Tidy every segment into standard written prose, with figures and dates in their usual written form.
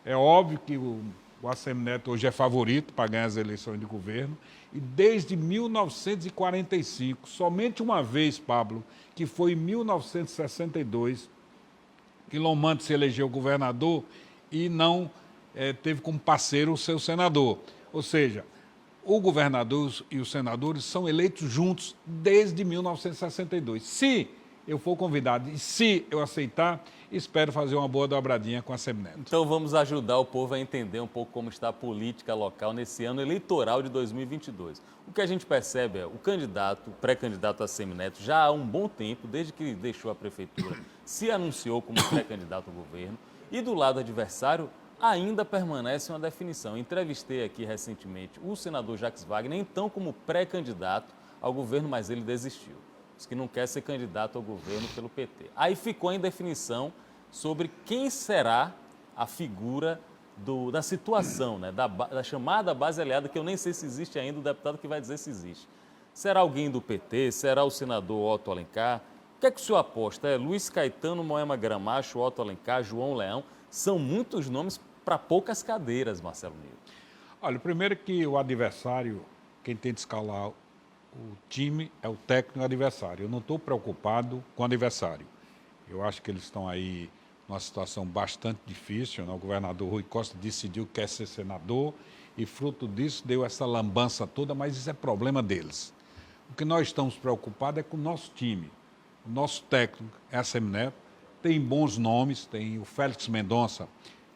É óbvio que o ACM Neto hoje é favorito para ganhar as eleições de governo. E desde 1945, somente uma vez, Pablo, que foi em 1962, que Lomante se elegeu governador e não teve como parceiro o seu senador. Ou seja, o governador e os senadores são eleitos juntos desde 1962. Se eu for convidado e se eu aceitar, espero fazer uma boa dobradinha com a Semineto. Então vamos ajudar o povo a entender um pouco como está a política local nesse ano eleitoral de 2022. O que a gente percebe é o candidato, pré-candidato a Semineto, já há um bom tempo, desde que deixou a prefeitura, se anunciou como pré-candidato ao governo e do lado adversário ainda permanece uma definição. Entrevistei aqui recentemente o senador Jacques Wagner, então como pré-candidato ao governo, mas ele desistiu. Diz que não quer ser candidato ao governo pelo PT. Aí ficou em definição sobre quem será a figura da situação, né? da chamada base aliada, que eu nem sei se existe ainda, o deputado que vai dizer se existe. Será alguém do PT? Será o senador Otto Alencar? O que é que o senhor aposta? É Luiz Caetano, Moema Gramacho, Otto Alencar, João Leão? São muitos nomes para poucas cadeiras, Marcelo Nilo. Olha, primeiro que o adversário, quem tem de escalar o time é o técnico e o adversário. Eu não estou preocupado com o adversário. Eu acho que eles estão aí numa situação bastante difícil, né? O governador Rui Costa decidiu que quer ser senador e, fruto disso, deu essa lambança toda, mas isso é problema deles. O que nós estamos preocupados é com o nosso time. O nosso técnico é a Semineto, tem bons nomes, tem o Félix Mendonça,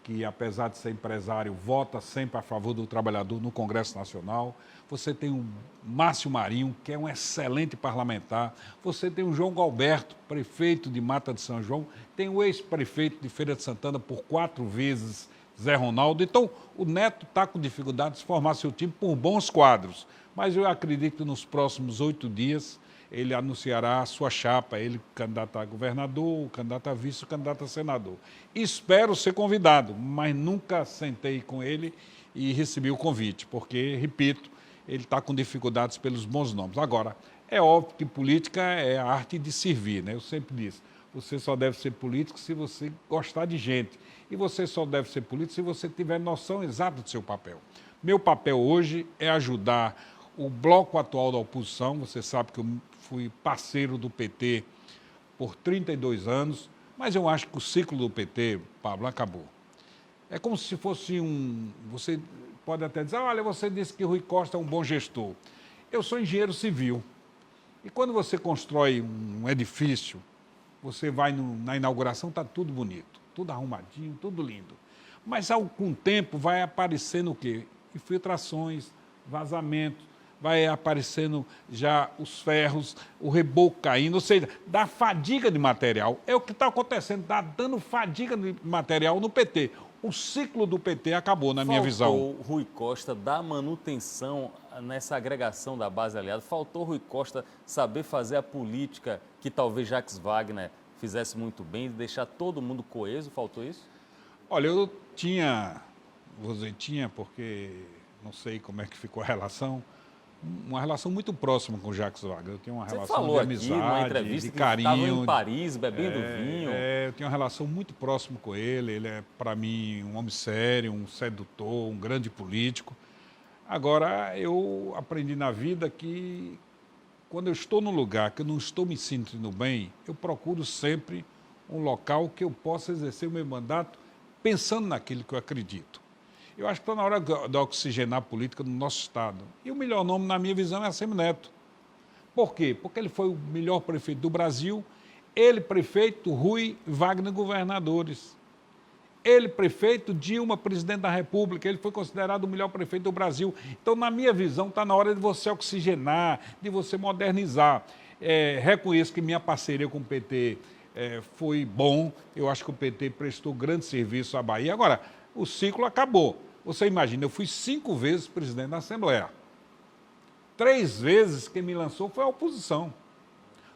que apesar de ser empresário, vota sempre a favor do trabalhador no Congresso Nacional. Você tem o Márcio Marinho, que é um excelente parlamentar. Você tem o João Galberto, prefeito de Mata de São João. Tem o ex-prefeito de Feira de Santana por 4 vezes, Zé Ronaldo. Então, o Neto está com dificuldade de formar seu time por bons quadros. Mas eu acredito que nos próximos 8 dias ele anunciará a sua chapa, ele candidato a governador, candidato a vice, candidato a senador. Espero ser convidado, mas nunca sentei com ele e recebi o convite, porque, repito, ele está com dificuldades pelos bons nomes. Agora, é óbvio que política é a arte de servir, né? Eu sempre disse, você só deve ser político se você gostar de gente. E você só deve ser político se você tiver noção exata do seu papel. Meu papel hoje é ajudar o bloco atual da oposição. Você sabe que eu fui parceiro do PT por 32 anos, mas eu acho que o ciclo do PT, Pablo, acabou. É como se fosse Você pode até dizer, olha, você disse que Rui Costa é um bom gestor. Eu sou engenheiro civil. E quando você constrói um edifício, você vai na inauguração, está tudo bonito, tudo arrumadinho, tudo lindo. Mas, há algum tempo, vai aparecendo o quê? Infiltrações, vazamentos, vai aparecendo já os ferros, o reboco caindo, ou seja, dá fadiga de material. É o que está acontecendo, está dando fadiga de material no PT. O ciclo do PT acabou, na minha visão. Faltou Rui Costa dar manutenção nessa agregação da base aliada? Faltou Rui Costa saber fazer a política que talvez Jacques Wagner fizesse muito bem, deixar todo mundo coeso? Faltou isso? Olha, eu tinha porque não sei como é que ficou a relação, uma relação muito próxima com o Jacques Wagner. Eu tenho uma relação de amizade, de carinho. Você falou aqui em Paris, bebendo vinho. Eu tenho uma relação muito próxima com ele. Ele é, para mim, um homem sério, um sedutor, um grande político. Agora, eu aprendi na vida que, quando eu estou num lugar que eu não estou me sentindo bem, eu procuro sempre um local que eu possa exercer o meu mandato pensando naquilo que eu acredito. Eu acho que está na hora de oxigenar a política no nosso Estado. E o melhor nome, na minha visão, é Semineto. Por quê? Porque ele foi o melhor prefeito do Brasil, ele prefeito, Rui Wagner governadores. Ele prefeito, Dilma presidente da República, ele foi considerado o melhor prefeito do Brasil. Então, na minha visão, está na hora de você oxigenar, de você modernizar. Reconheço que minha parceria com o PT foi bom, eu acho que o PT prestou grande serviço à Bahia. Agora, o ciclo acabou. Você imagina, eu fui 5 vezes presidente da Assembleia. 3 vezes quem me lançou foi a oposição.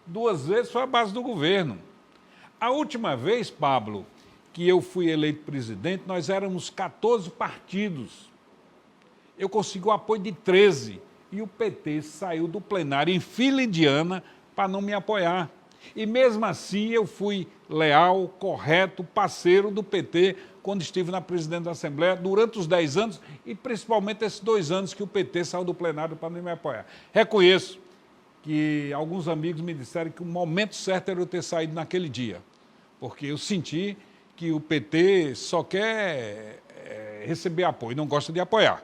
2 vezes foi a base do governo. A última vez, Pablo, que eu fui eleito presidente, nós éramos 14 partidos. Eu consegui o apoio de 13 e o PT saiu do plenário em fila indiana para não me apoiar. E mesmo assim eu fui leal, correto, parceiro do PT quando estive na presidência da Assembleia durante os 10 anos e principalmente esses 2 anos que o PT saiu do plenário para não me apoiar. Reconheço que alguns amigos me disseram que o momento certo era eu ter saído naquele dia, porque eu senti que o PT só quer receber apoio, não gosta de apoiar.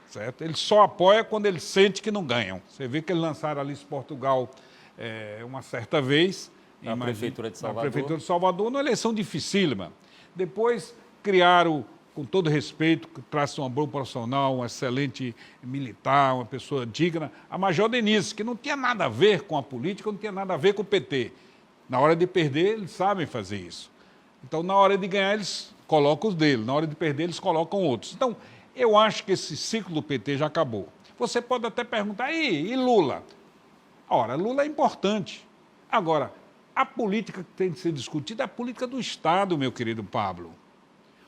Certo? Ele só apoia quando ele sente que não ganham. Você vê que eles lançaram Alice Portugal uma certa vez. Na Prefeitura de Salvador. Na Prefeitura de Salvador, numa eleição dificílima. Depois criaram, com todo respeito, que traz uma boa profissional, um excelente militar, uma pessoa digna, a Major Denise, que não tinha nada a ver com a política, não tinha nada a ver com o PT. Na hora de perder, eles sabem fazer isso. Então, na hora de ganhar, eles colocam os deles. Na hora de perder, eles colocam outros. Então, eu acho que esse ciclo do PT já acabou. Você pode até perguntar, e Lula? Ora, Lula é importante. Agora, a política que tem de ser discutida é a política do Estado, meu querido Pablo.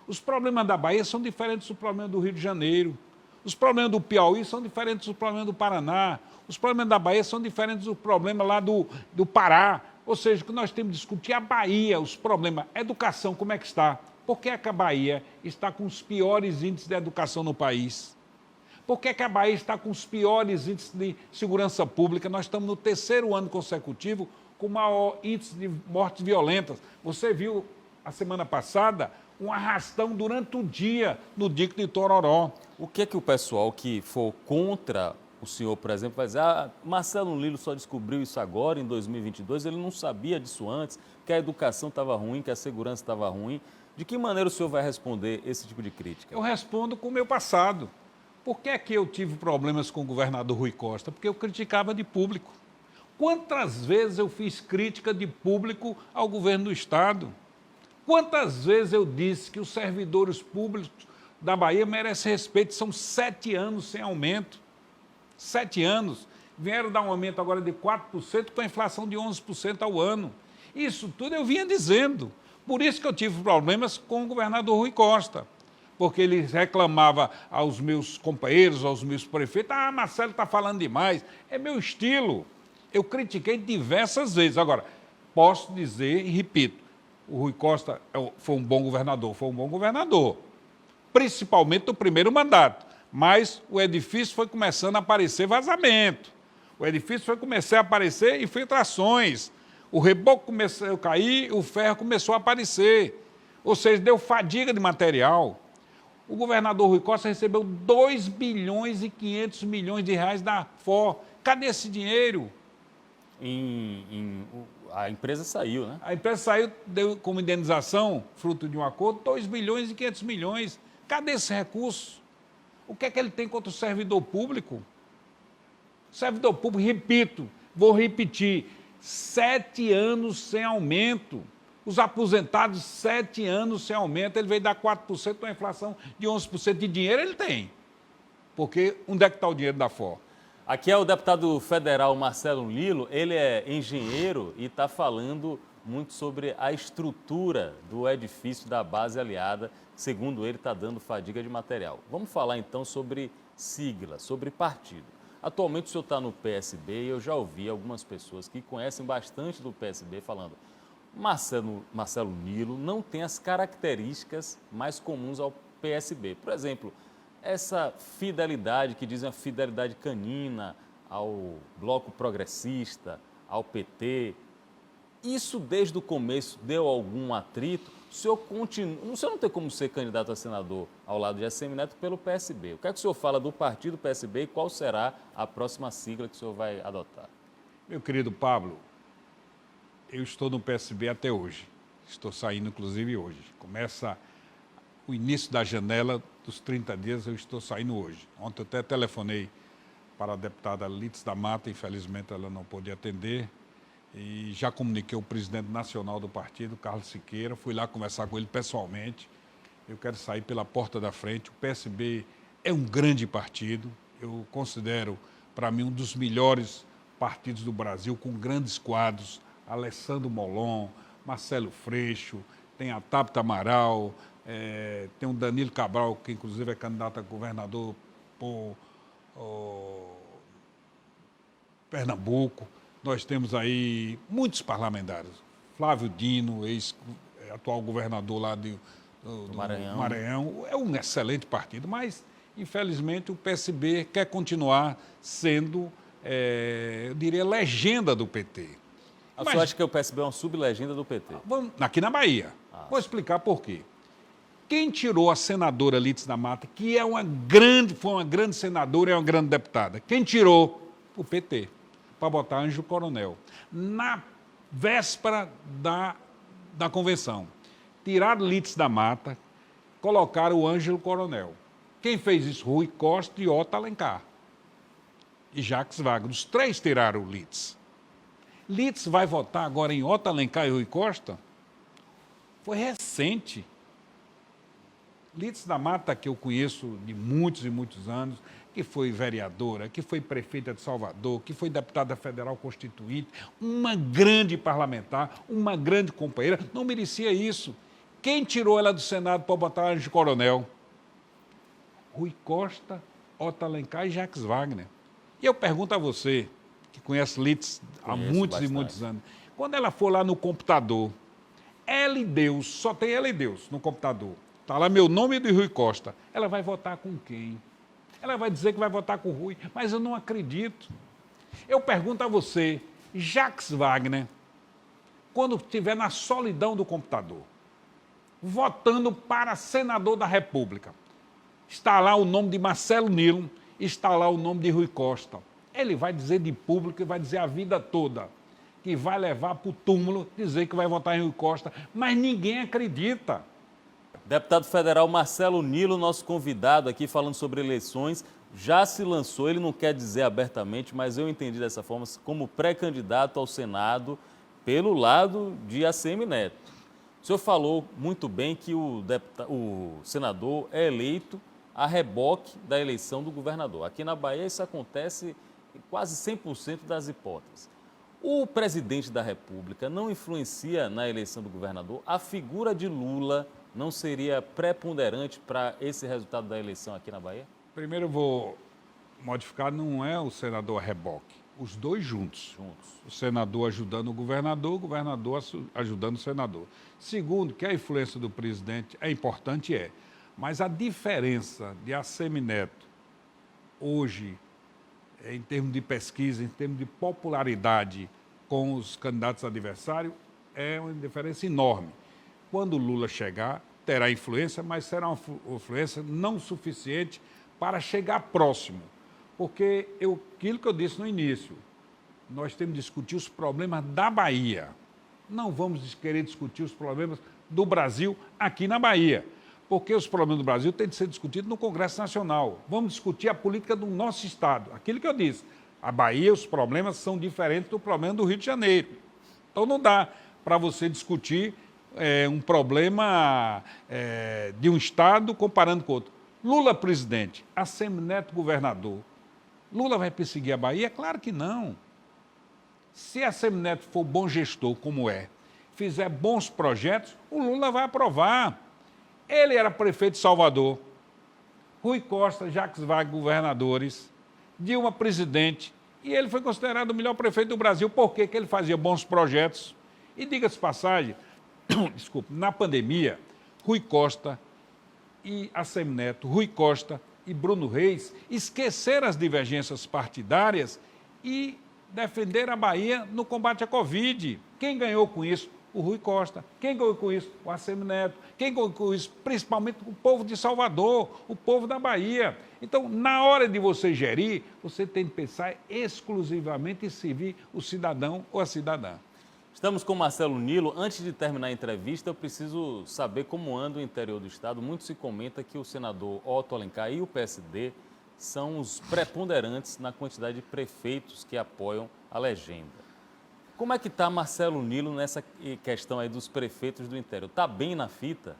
Os problemas da Bahia são diferentes dos problemas do Rio de Janeiro. Os problemas do Piauí são diferentes dos problemas do Paraná. Os problemas da Bahia são diferentes dos problemas lá do Pará. Ou seja, o que nós temos de discutir é a Bahia, os problemas. Educação, como é que está? Por que é que a Bahia está com os piores índices de educação no país? Por que é que a Bahia está com os piores índices de segurança pública? Nós estamos no 3º ano consecutivo com o maior índice de mortes violentas. Você viu, a semana passada, um arrastão durante o dia no dique de Itororó. O que é que o pessoal que for contra o senhor, por exemplo, vai dizer, Marcelo Lilo só descobriu isso agora, em 2022, ele não sabia disso antes, que a educação estava ruim, que a segurança estava ruim. De que maneira o senhor vai responder esse tipo de crítica? Eu respondo com o meu passado. Por que é que eu tive problemas com o governador Rui Costa? Porque eu criticava de público. Quantas vezes eu fiz crítica de público ao governo do Estado? Quantas vezes eu disse que os servidores públicos da Bahia merecem respeito? São 7 anos sem aumento. 7 anos. Vieram dar um aumento agora de 4% com a inflação de 11% ao ano. Isso tudo eu vinha dizendo. Por isso que eu tive problemas com o governador Rui Costa, porque ele reclamava aos meus companheiros, aos meus prefeitos, Marcelo está falando demais, é meu estilo. Eu critiquei diversas vezes. Agora, posso dizer e repito, o Rui Costa foi um bom governador, principalmente no primeiro mandato, mas o edifício foi começando a aparecer vazamento, o edifício foi começando a aparecer infiltrações, o reboco começou a cair, o ferro começou a aparecer. Ou seja, deu fadiga de material. O governador Rui Costa recebeu 2 bilhões e 500 milhões de reais da FOR. Cadê esse dinheiro? A empresa saiu, né? A empresa saiu, deu como indenização, fruto de um acordo, 2 bilhões e 500 milhões. Cadê esse recurso? O que é que ele tem contra o servidor público? O servidor público, repito, vou repetir, 7 anos sem aumento. Os aposentados, 7 anos sem aumento. Ele veio dar 4% com a inflação de 11% de dinheiro, ele tem. Porque onde é que está o dinheiro da FOR? Aqui é o deputado federal Marcelo Lilo, ele é engenheiro e está falando muito sobre a estrutura do edifício da base aliada, segundo ele está dando fadiga de material. Vamos falar então sobre sigla, sobre partido. Atualmente o senhor está no PSB e eu já ouvi algumas pessoas que conhecem bastante do PSB falando Marcelo Lilo não tem as características mais comuns ao PSB. Por exemplo, essa fidelidade, que dizem a fidelidade canina ao Bloco Progressista, ao PT, isso desde o começo deu algum atrito? O senhor não tem como ser candidato a senador ao lado de ACM Neto pelo PSB. O que é que o senhor fala do partido PSB e qual será a próxima sigla que o senhor vai adotar? Meu querido Pablo, eu estou no PSB até hoje. Estou saindo, inclusive, hoje. Começa o início da janela dos 30 dias, eu estou saindo hoje. Ontem eu até telefonei para a deputada Lites da Mata, infelizmente ela não pôde atender, e já comuniquei o presidente nacional do partido, Carlos Siqueira, fui lá conversar com ele pessoalmente. Eu quero sair pela porta da frente. O PSB é um grande partido, eu considero, para mim, um dos melhores partidos do Brasil, com grandes quadros, Alessandro Molon, Marcelo Freixo, tem a Tabata Amaral, tem o Danilo Cabral, que inclusive é candidato a governador por Pernambuco. nós temos aí muitos parlamentares. Flávio Dino, atual governador lá do Maranhão, é um excelente partido, mas, infelizmente, o PSB quer continuar sendo, eu diria, legenda do PT. O senhor acha que o PSB é uma sublegenda do PT? Aqui na Bahia. Vou explicar por quê. Quem tirou a senadora Lídice da Mata, que foi uma grande senadora e uma grande deputada? Quem tirou? O PT, para botar Ângelo Coronel. Na véspera da convenção, tiraram Lídice da Mata, colocaram o Ângelo Coronel. Quem fez isso? Rui Costa e Otto Alencar. E Jacques Wagner. Os três tiraram o Lídice. Lídice vai votar agora em Otto Alencar e Rui Costa? Foi recente. Lídice da Mata, que eu conheço de muitos e muitos anos, que foi vereadora, que foi prefeita de Salvador, que foi deputada federal constituinte, uma grande parlamentar, uma grande companheira, não merecia isso. Quem tirou ela do Senado para botar Ângelo Coronel? Rui Costa, Otto Alencar e Jacques Wagner. E eu pergunto a você, que conhece Lídice há muitos e muitos anos, quando ela for lá no computador, ela e Deus, só tem ela e Deus no computador, está lá meu nome e do Rui Costa, ela vai votar com quem? Ela vai dizer que vai votar com o Rui, mas eu não acredito. Eu pergunto a você, Jacques Wagner, quando estiver na solidão do computador, votando para senador da República, está lá o nome de Marcelo Nilo, está lá o nome de Rui Costa. Ele vai dizer de público e vai dizer a vida toda que vai levar para o túmulo, dizer que vai votar em Rui Costa, mas ninguém acredita. Deputado federal Marcelo Nilo, nosso convidado aqui falando sobre eleições, já se lançou, ele não quer dizer abertamente, mas eu entendi dessa forma, como pré-candidato ao Senado pelo lado de ACM Neto. O senhor falou muito bem que o senador é eleito a reboque da eleição do governador. Aqui na Bahia isso acontece em quase 100% das hipóteses. O presidente da República não influencia na eleição do governador? A figura de Lula não seria preponderante para esse resultado da eleição aqui na Bahia? Primeiro eu vou modificar, não é o senador a reboque, os dois juntos. O senador ajudando o governador ajudando o senador. Segundo, que a influência do presidente é importante, mas a diferença de ACM Neto hoje, em termos de pesquisa, em termos de popularidade com os candidatos adversários, é uma diferença enorme. Quando o Lula chegar, terá influência, mas será uma influência não suficiente para chegar próximo. Porque aquilo que eu disse no início, nós temos que discutir os problemas da Bahia. Não vamos querer discutir os problemas do Brasil aqui na Bahia. Porque os problemas do Brasil têm de ser discutidos no Congresso Nacional. Vamos discutir a política do nosso Estado. Aquilo que eu disse, a Bahia, os problemas são diferentes do problema do Rio de Janeiro. Então não dá para você discutir um problema de um Estado comparando com outro. Lula presidente, ACM Neto governador. Lula vai perseguir a Bahia? Claro que não. Se ACM Neto for bom gestor, como fizer bons projetos, o Lula vai aprovar. Ele era prefeito de Salvador, Rui Costa, Jacques Wagner, governadores, Dilma presidente, e ele foi considerado o melhor prefeito do Brasil. Por quê? Porque ele fazia bons projetos. E diga-se passagem, desculpe, na pandemia, Rui Costa e ACM Neto, Rui Costa e Bruno Reis esqueceram as divergências partidárias e defenderam a Bahia no combate à Covid. Quem ganhou com isso? O Rui Costa. Quem ganhou com isso? O ACM Neto. Quem ganhou com isso? Principalmente o povo de Salvador, o povo da Bahia. Então, na hora de você gerir, você tem que pensar exclusivamente em servir o cidadão ou a cidadã. Estamos com Marcelo Nilo. Antes de terminar a entrevista, eu preciso saber como anda o interior do Estado. Muito se comenta que o senador Otto Alencar e o PSD são os preponderantes na quantidade de prefeitos que apoiam a legenda. Como é que está Marcelo Nilo nessa questão aí dos prefeitos do interior? Está bem na fita?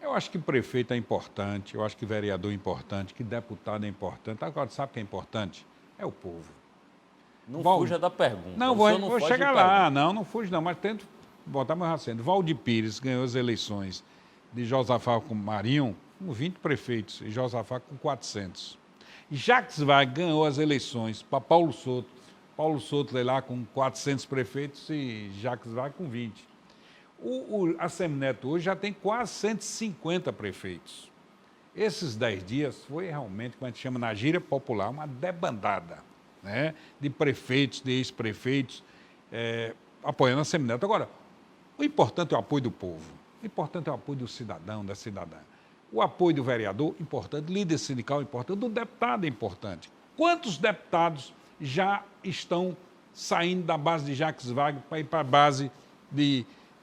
Eu acho que prefeito é importante, eu acho que vereador é importante, que deputado é importante. Agora, sabe o que é importante? É o povo. Não fuja da pergunta. Não, vou chegar lá. Não fujo não, mas tento botar meu raciocínio. Valdir Pires ganhou as eleições de Josafá com Marinho com 20 prefeitos e Josafá com 400. Jacques Wagner ganhou as eleições para Paulo Souto Paulo Souto lá com 400 prefeitos e Jacques Wagner com 20. A Semineto hoje já tem quase 150 prefeitos. Esses 10 dias foi realmente, como a gente chama na gíria popular, uma debandada, né, de prefeitos, de ex-prefeitos, apoiando a Semineto. Agora, o importante é o apoio do povo, o importante é o apoio do cidadão, da cidadã. O apoio do vereador, importante, líder sindical, importante, do deputado, é importante. Quantos deputados já estão saindo da base de Jacques Wagner para ir para a base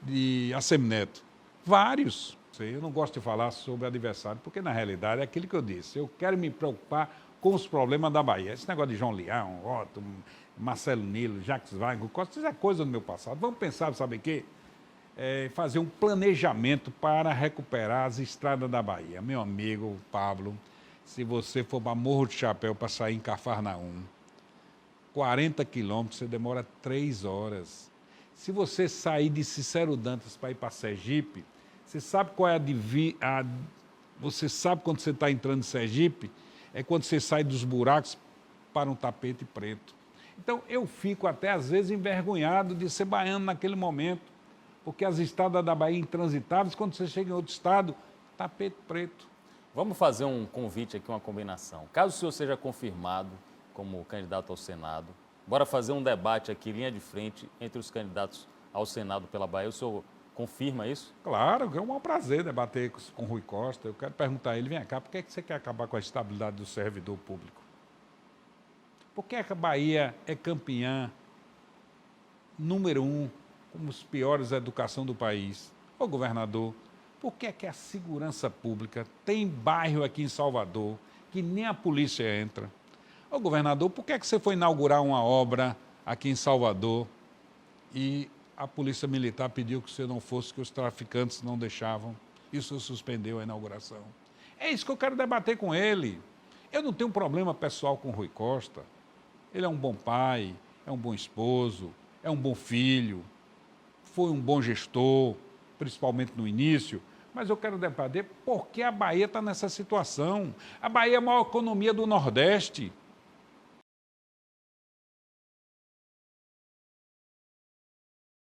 de Assemineto? Vários. Eu não gosto de falar sobre adversário, porque na realidade é aquilo que eu disse. Eu quero me preocupar com os problemas da Bahia. Esse negócio de João Leão, Otto, Marcelo Nilo, Jacques Wagner, Costa, isso é coisa do meu passado. Vamos pensar, sabe o quê? Fazer um planejamento para recuperar as estradas da Bahia. Meu amigo Pablo, se você for para Morro do Chapéu para sair em Cafarnaum, 40 quilômetros, você demora 3 horas. Se você sair de Cicero Dantas para ir para Sergipe, você sabe qual é você sabe quando você está entrando em Sergipe? É quando você sai dos buracos para um tapete preto. Então, eu fico até, às vezes, envergonhado de ser baiano naquele momento, porque as estradas da Bahia intransitáveis, quando você chega em outro estado, tapete preto. Vamos fazer um convite aqui, uma combinação. Caso o senhor seja confirmado como candidato ao Senado, bora fazer um debate aqui, linha de frente, entre os candidatos ao Senado pela Bahia. O senhor confirma isso? Claro, é um prazer debater com o Rui Costa. Eu quero perguntar a ele, vem cá, por que você quer acabar com a estabilidade do servidor público? Por que a Bahia é campeã número 1, como os piores da educação do país? Ô governador, por que é que a segurança pública tem bairro aqui em Salvador que nem a polícia entra? Ô governador, por que é que você foi inaugurar uma obra aqui em Salvador e a polícia militar pediu que você não fosse, que os traficantes não deixavam, e o senhor suspendeu a inauguração? É isso que eu quero debater com ele. Eu não tenho um problema pessoal com o Rui Costa. Ele é um bom pai, é um bom esposo, é um bom filho, foi um bom gestor, principalmente no início, mas eu quero debater por que a Bahia está nessa situação. A Bahia é a maior economia do Nordeste.